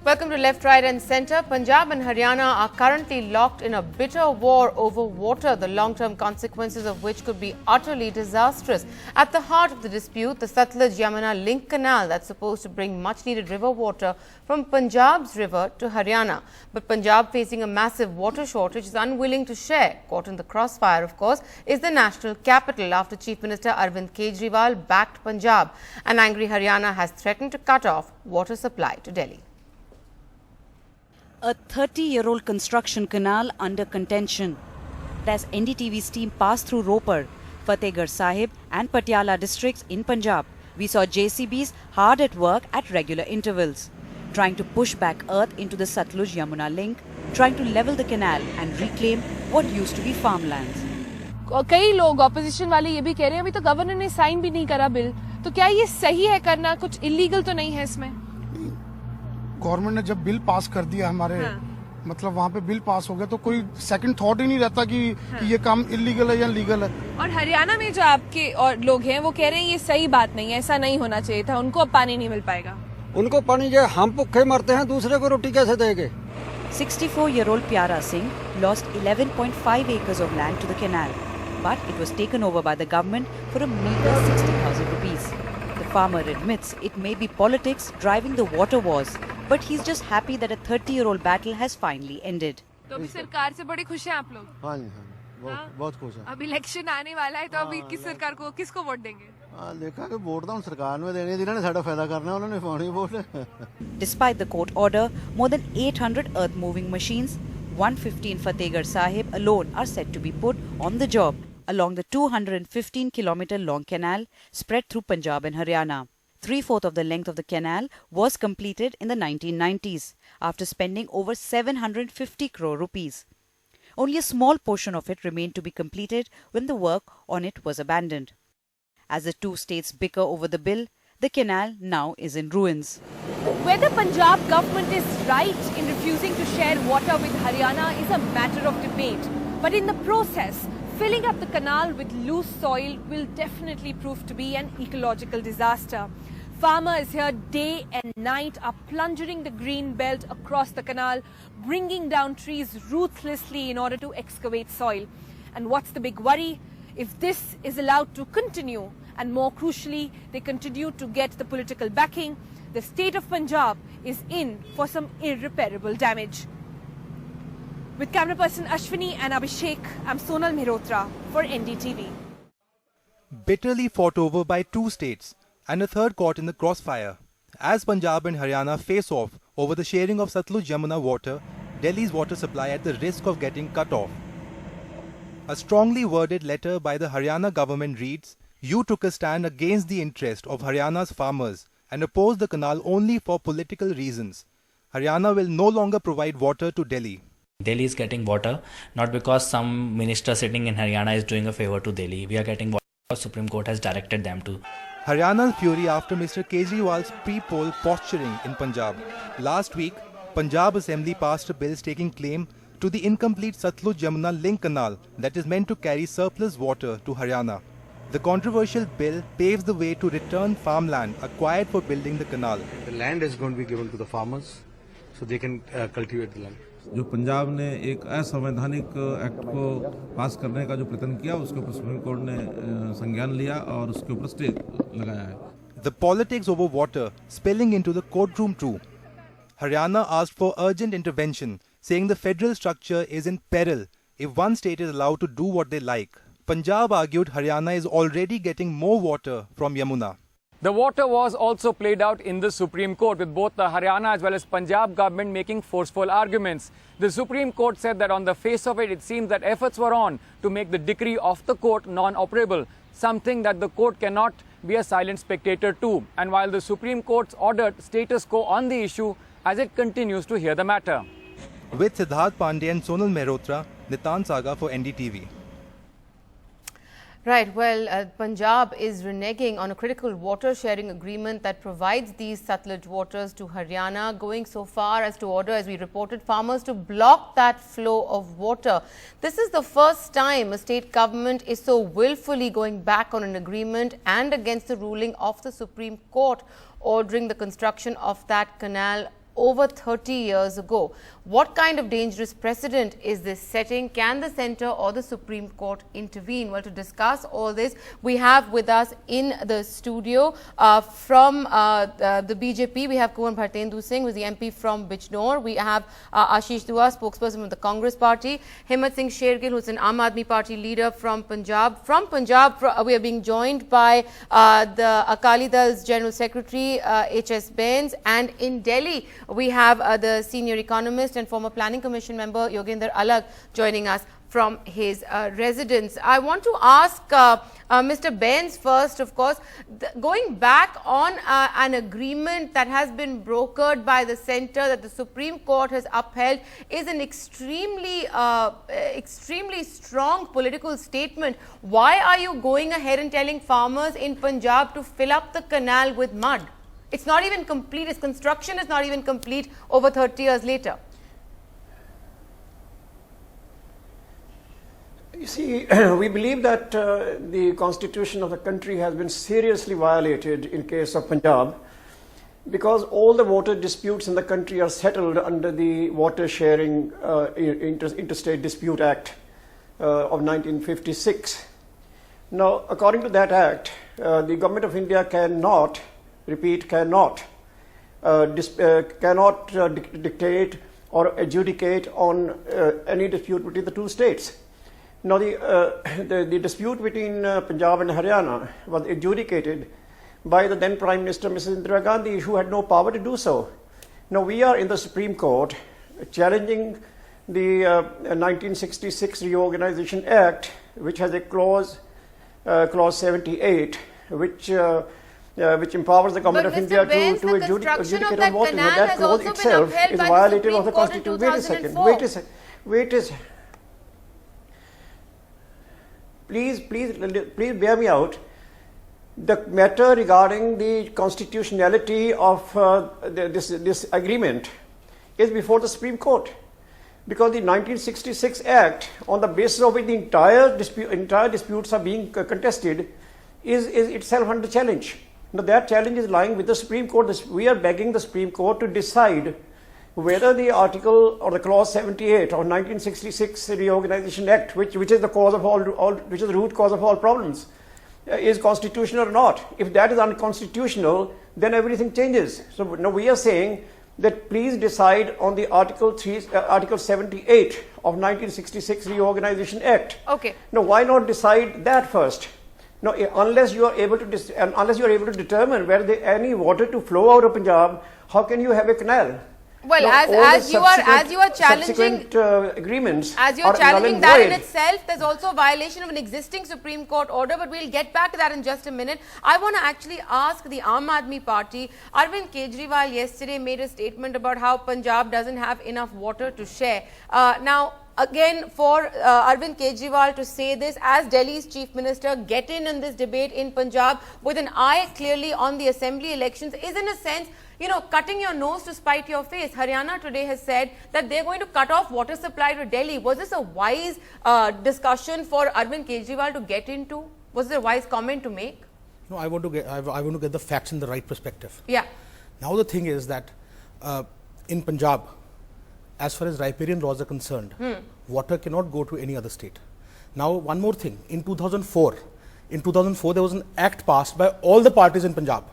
Welcome to Left, Right and Centre. Punjab and Haryana are currently locked in a bitter war over water, the long-term consequences of which could be utterly disastrous. At the heart of the dispute, the Sutlej-Yamuna Link Canal that's supposed to bring much-needed river water from Punjab's river to Haryana. But Punjab, facing a massive water shortage, is unwilling to share. Caught in the crossfire, of course, is the national capital after Chief Minister Arvind Kejriwal backed Punjab. An angry Haryana has threatened to cut off water supply to Delhi. A 30-year-old construction canal under contention. As NDTV's team passed through Ropar, Fatehgarh Sahib and Patiala districts in Punjab, we saw JCBs hard at work at regular intervals, trying to push back earth into the Sutlej-Yamuna Link, trying to level the canal and reclaim what used to be farmlands. कई लोग opposition वाले ये भी कह रहे हैं अभी तो गवर्नर ने साइन भी नहीं करा बिल, तो क्या ये सही है करना? कुछ इलीगल तो नहीं है इसमें? गवर्नमेंट ने जब बिल पास कर दिया हमारे मतलब वहाँ पे बिल पास हो गया तो कोई सेकंड थॉट ही नहीं रहता कि ये काम इलीगल है या लीगल है। और हरियाणा में जो आपके और लोग हैं वो कह रहे हैं ये सही बात नहीं है, ऐसा नहीं होना चाहिए था, उनको अब पानी नहीं मिल पाएगा। उनको पानी जो हम भूखे मरते हैं दूसरे को रोटी कैसे देंगे? 64-year-old Pyara Singh lost 11.5 acres of land to the canal, but it was taken over by the government for a meager 60,000 rupees. The farmer admits it may be politics driving the water wars, but he's just happy that a 30-year-old battle has finally ended. तो अभी सरकार से बड़े खुश हैं आप लोग? हाँ जी हाँ, बहुत खुश हैं। अब इलेक्शन आने वाला है तो अभी किस सरकार को किसको वोट देंगे? हाँ देखा कि वोट तो सरकार में देने जिन्होंने साड़ा फायदा करना उन्होंने पानी vote. Despite the court order, more than 800 earth-moving machines, 150 in Fatehgarh Sahib alone, are set to be put on the job along the 215-kilometer-long canal spread through Punjab and Haryana. 3/4 of the length of the canal was completed in the 1990s after spending over 750 crore rupees. Only a small portion of it remained to be completed when the work on it was abandoned. As the two states bicker over the bill, the canal now is in ruins. Whether Punjab government is right in refusing to share water with Haryana is a matter of debate. But in the process, filling up the canal with loose soil will definitely prove to be an ecological disaster. Farmers here day and night are plunging the green belt across the canal, bringing down trees ruthlessly in order to excavate soil. And what's the big worry? If this is allowed to continue, and more crucially, they continue to get the political backing, the state of Punjab is in for some irreparable damage. With camera person Ashwini and Abhishek, I'm Sonal Mehrotra for NDTV. Bitterly fought over by two states and a third caught in the crossfire. As Punjab and Haryana face off over the sharing of Sutlej-Yamuna water, Delhi's water supply at the risk of getting cut off. A strongly worded letter by the Haryana government reads, "You took a stand against the interest of Haryana's farmers and opposed the canal only for political reasons. Haryana will no longer provide water to Delhi." Delhi is getting water not because some minister sitting in Haryana is doing a favor to Delhi. We are getting water because Supreme Court has directed them to. Haryana's fury after Mr. Kejriwal's pre-poll posturing in Punjab. Last week, Punjab Assembly passed a bill taking claim to the incomplete Sutlej-Yamuna Link Canal that is meant to carry surplus water to Haryana. The controversial bill paves the way to return farmland acquired for building the canal. The land is going to be given to the farmers so they can cultivate the land. जो पंजाब ने एक असंवैधानिक act को पास करने का जो प्रयत्न किया उसके ऊपर सुप्रीम कोर्ट ने संज्ञान लिया और उसके ऊपर स्टे लगाया है. The politics over water spilling into the courtroom too. Haryana asked for urgent intervention, saying the federal structure is in peril if one state is allowed to do what they like. Punjab argued Haryana is already getting more water from Yamuna. The water was also played out in the Supreme Court, with both the Haryana as well as Punjab government making forceful arguments. The Supreme Court said that on the face of it, it seems that efforts were on to make the decree of the court non-operable, something that the court cannot be a silent spectator to. And while the Supreme Court's ordered status quo on the issue as it continues to hear the matter. With Siddharth Pandey and Sonal Mehrotra, Nitan Saga for NDTV. Right, well, Punjab is reneging on a critical water sharing agreement that provides these Sutlej waters to Haryana, going so far as to order, as we reported, farmers to block that flow of water. This is the first time a state government is so willfully going back on an agreement and against the ruling of the Supreme Court ordering the construction of that canal over 30 years ago. What kind of dangerous precedent is this setting? Can the centre or the Supreme Court intervene? Well, to discuss all this, we have with us in the studio from the BJP, we have Kuan Bhartendu Singh, who is the MP from Bijnor. We have Ashish Dua, spokesperson of the Congress Party. Himmat Singh Shergill, who is an Aam Aadmi Party leader from Punjab. From Punjab, we are being joined by the Akali Dal's General Secretary, H.S. Bains. And in Delhi, we have the senior economist and former Planning Commission member Yogendra Alag joining us from his residence. I want to ask Mr. Bains first, of course, going back on an agreement that has been brokered by the centre that the Supreme Court has upheld is an extremely strong political statement. Why are you going ahead and telling farmers in Punjab to fill up the canal with mud? It's not even complete. Its construction is not even complete over 30 years later. You see, we believe that the constitution of the country has been seriously violated in case of Punjab, because all the water disputes in the country are settled under the Water Sharing Interstate Dispute Act of 1956. Now, according to that act, the Government of India cannot, repeat, cannot dictate or adjudicate on any dispute between the two states. Now, the dispute between Punjab and Haryana was adjudicated by the then Prime Minister, Mrs. Indira Gandhi, who had no power to do so. Now, we are in the Supreme Court challenging the 1966 Reorganization Act, which has a clause 78, which empowers the Government of India to adjudicate on water. But that clause itself is violated of the Constitution. Wait a second. Please bear me out. The matter regarding the constitutionality of this agreement is before the Supreme Court, because the 1966 Act, on the basis of which the entire disputes are being contested, is itself under challenge. Now, that challenge is lying with the Supreme Court. We are begging the Supreme Court to decide whether the article or the clause 78 of 1966 Reorganization Act, which is the cause of which is the root cause of all problems, is constitutional or not. If that is unconstitutional, then everything changes. So now we are saying that please decide on the Article 78 of 1966 Reorganization Act. Okay. Now, why not decide that first? Now, unless you are able to determine whether any water to flow out of Punjab, how can you have a canal? Well, now, as you are challenging agreements, as you are challenging that in itself, there's also a violation of an existing Supreme Court order. But we'll get back to that in just a minute. I want to actually ask the Aam Aadmi Party. Arvind Kejriwal yesterday made a statement about how Punjab doesn't have enough water to share. Now, again, for Arvind Kejriwal to say this as Delhi's Chief Minister, get in this debate in Punjab with an eye clearly on the assembly elections is in a sense, cutting your nose to spite your face. Haryana today has said that they're going to cut off water supply to Delhi. Was this a wise discussion for Arvind Kejriwal to get into? Was it a wise comment to make? No, I want to get the facts in the right perspective. Yeah. Now the thing is that in Punjab, as far as riparian laws are concerned, water cannot go to any other state. Now, one more thing. In 2004, there was an act passed by all the parties in Punjab.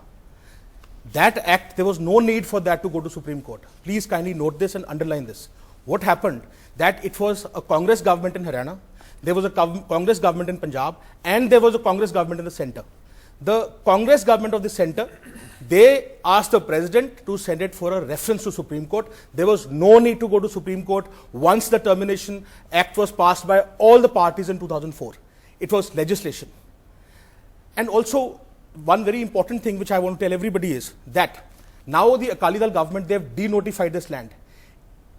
That act, there was no need for that to go to Supreme Court. Please kindly note this and underline this. What happened? That it was a Congress government in Haryana, there was a Congress government in Punjab, and there was a Congress government in the centre. The Congress government of the centre, they asked the president to send it for a reference to Supreme Court. There was no need to go to Supreme Court once the Termination Act was passed by all the parties in 2004. It was legislation. And also, one very important thing which I want to tell everybody is that now the Akali Dal government, they have denotified this land.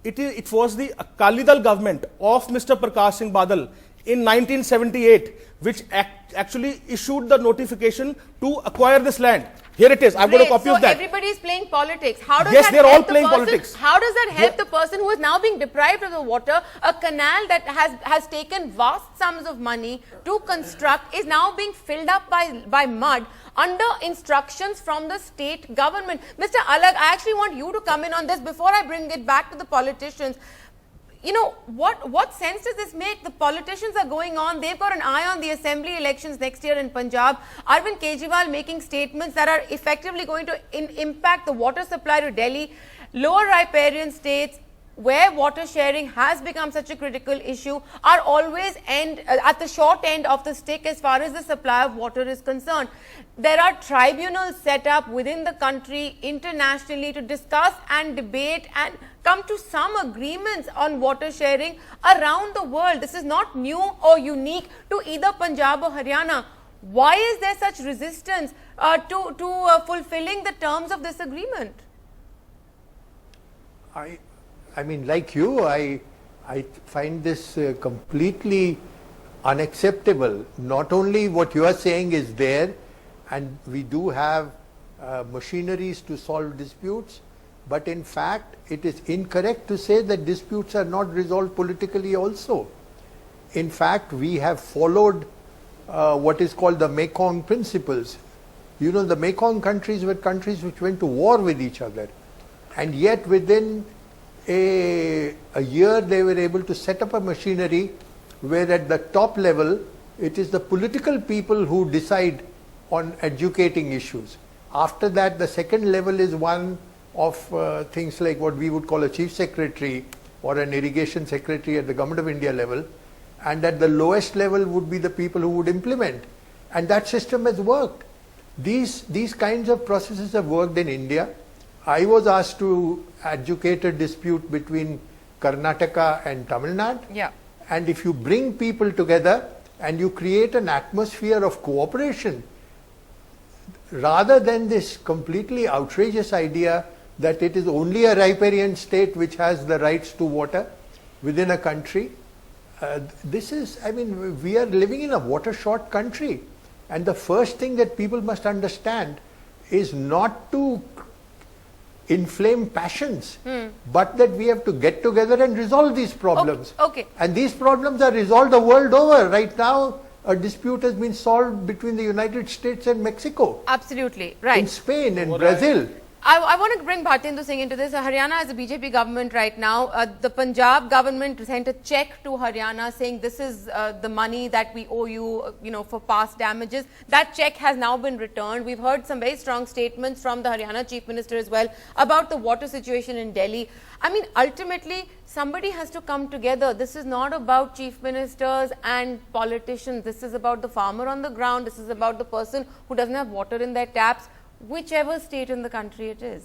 It was the Akali Dal government of Mr. Prakash Singh Badal in 1978 which actually issued the notification to acquire this land. Here it is. I've got a copy of that. Everybody is playing politics. How does Yes, that they're all help the playing person? politics. How does that help the person who is now being deprived of the water? A canal that has taken vast sums of money to construct is now being filled up by mud under instructions from the state government. Mr. Alag, I actually want you to come in on this before I bring it back to the politicians. You know, what sense does this make? The politicians are going on. They've got an eye on the assembly elections next year in Punjab. Arvind Kejriwal making statements that are effectively going to impact the water supply to Delhi. Lower riparian states, where water sharing has become such a critical issue, are always at the short end of the stick as far as the supply of water is concerned. There are tribunals set up within the country, internationally, to discuss and debate and come to some agreements on water sharing around the world. This is not new or unique to either Punjab or Haryana. Why is there such resistance to fulfilling the terms of this agreement? I mean, like you, I find this completely unacceptable. Not only what you are saying is there, and we do have machineries to solve disputes, but in fact, it is incorrect to say that disputes are not resolved politically also. In fact, we have followed what is called the Mekong principles. You know, the Mekong countries were countries which went to war with each other, and yet within a year they were able to set up a machinery where at the top level it is the political people who decide on educating issues. After that, the second level is one of things like what we would call a chief secretary or an irrigation secretary at the Government of India level, and at the lowest level would be the people who would implement, and that system has worked. These kinds of processes have worked in India. I was asked to adjudicate a dispute between Karnataka and Tamil Nadu. Yeah. And if you bring people together and you create an atmosphere of cooperation, rather than this completely outrageous idea that it is only a riparian state which has the rights to water within a country, this is, I mean, we are living in a water-short country. And the first thing that people must understand is not to inflame passions, but that we have to get together and resolve these problems. Okay. And these problems are resolved the world over. Right now, a dispute has been solved between the United States and Mexico. Absolutely, right. In Spain, in Brazil. I want to bring Bhartendu Singh into this. Haryana has a BJP government right now. The Punjab government sent a check to Haryana saying this is the money that we owe you, for past damages. That check has now been returned. We've heard some very strong statements from the Haryana Chief Minister as well about the water situation in Delhi. I mean, ultimately, somebody has to come together. This is not about chief ministers and politicians. This is about the farmer on the ground. This is about the person who doesn't have water in their taps, whichever state in the country it is.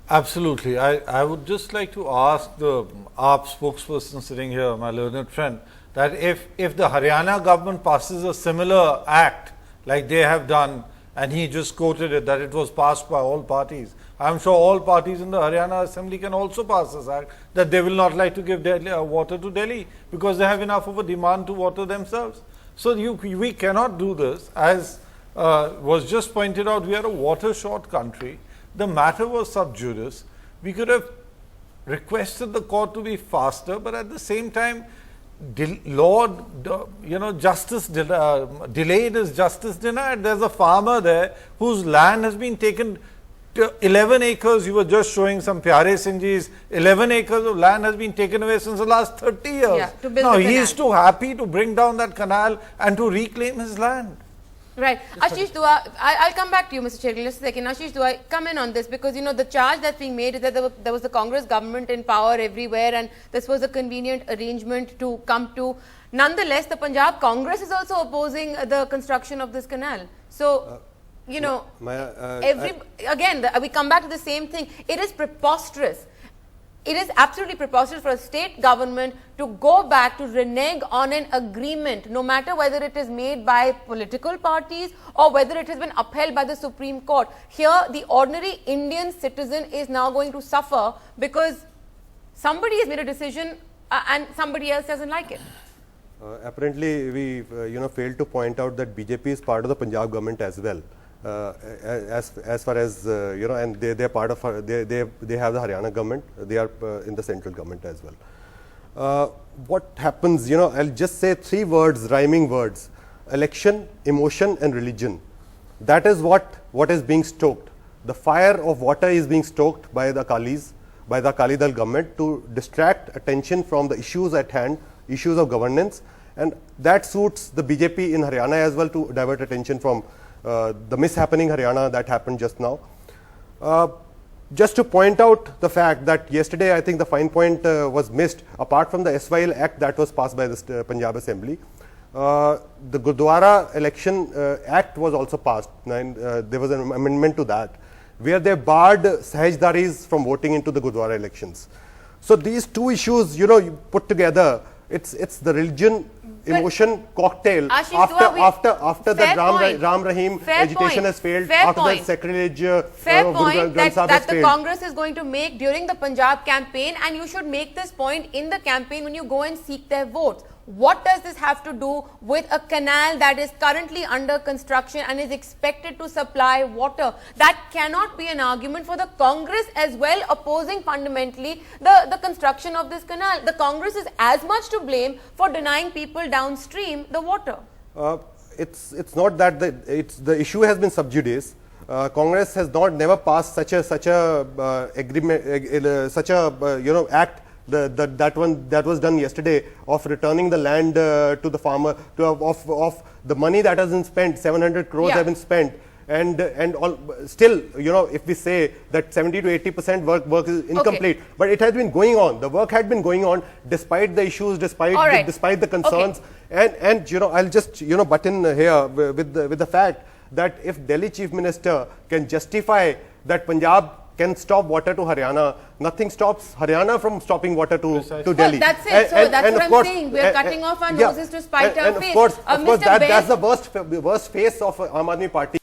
Absolutely. I would just like to ask the AAP spokesperson sitting here, my learned friend, that if the Haryana government passes a similar act like they have done, and he just quoted it, that it was passed by all parties, I am sure all parties in the Haryana Assembly can also pass this act, that they will not like to give water to Delhi because they have enough of a demand to water themselves. So we cannot do this. As was just pointed out, we are a water-short country. The matter was sub judice. We could have requested the court to be faster, but at the same time, justice delayed is justice denied. There's a farmer there whose land has been taken to 11 acres. You were just showing some Pyare Singh ji's 11 acres of land has been taken away since the last 30 years. Yeah, to build now the he is canal. too happy to bring down that canal and to reclaim his land. Right. Ashish Dua, I'll come back to you, Mr. Chairman, just a second. Ashish Dua, come in on this because, the charge that's being made is that there was the Congress government in power everywhere and this was a convenient arrangement to come to. Nonetheless, the Punjab Congress is also opposing the construction of this canal. So, we come back to the same thing. It is preposterous. It is absolutely preposterous for a state government to go back to renege on an agreement, no matter whether it is made by political parties or whether it has been upheld by the Supreme Court. Here, the ordinary Indian citizen is now going to suffer because somebody has made a decision and somebody else doesn't like it. Apparently, we failed to point out that BJP is part of the Punjab government as well. As far as and they are part of they have the Haryana government. They are in the central government as well. What happens? I'll just say 3 words, rhyming words: election, emotion, and religion. That is what is being stoked. The fire of water is being stoked by the Akalis, by the Akali Dal government to distract attention from the issues at hand, issues of governance, and that suits the BJP in Haryana as well to divert attention from the mishappening Haryana that happened just now. Just to point out the fact that yesterday I think the fine point was missed, apart from the SYL Act that was passed by the Punjab Assembly. The Gurdwara Election Act was also passed, and there was an amendment to that, where they barred Sahajdaris from voting into the Gurdwara elections. So these 2 issues, you put together, it's the religion emotion cocktail. After the Ram Rahim agitation has failed, after the sacrilege fair point that the Congress is going to make during the Punjab campaign, and you should make this point in the campaign when you go and seek their votes. What does this have to do with a canal that is currently under construction and is expected to supply water? That cannot be an argument for the Congress as well, opposing fundamentally the construction of this canal. The Congress is as much to blame for denying people downstream the water. It's not that the issue has been sub judice. Congress has never passed such a agreement, such a act. That was done yesterday, of returning the land to the farmer, of the money that has been spent. 700 crores have been spent, and still, if we say that 70 to 80% work is incomplete, but it has been going on. The work had been going on despite the issues, despite the concerns, and I'll just butt in here with the fact that if Delhi Chief Minister can justify that Punjab can stop water to Haryana, nothing stops Haryana from stopping water to Delhi. That's it. So that's what I'm saying. We are cutting off our noses to spite our face. Of course, that's the worst face of Aam Aadmi Party.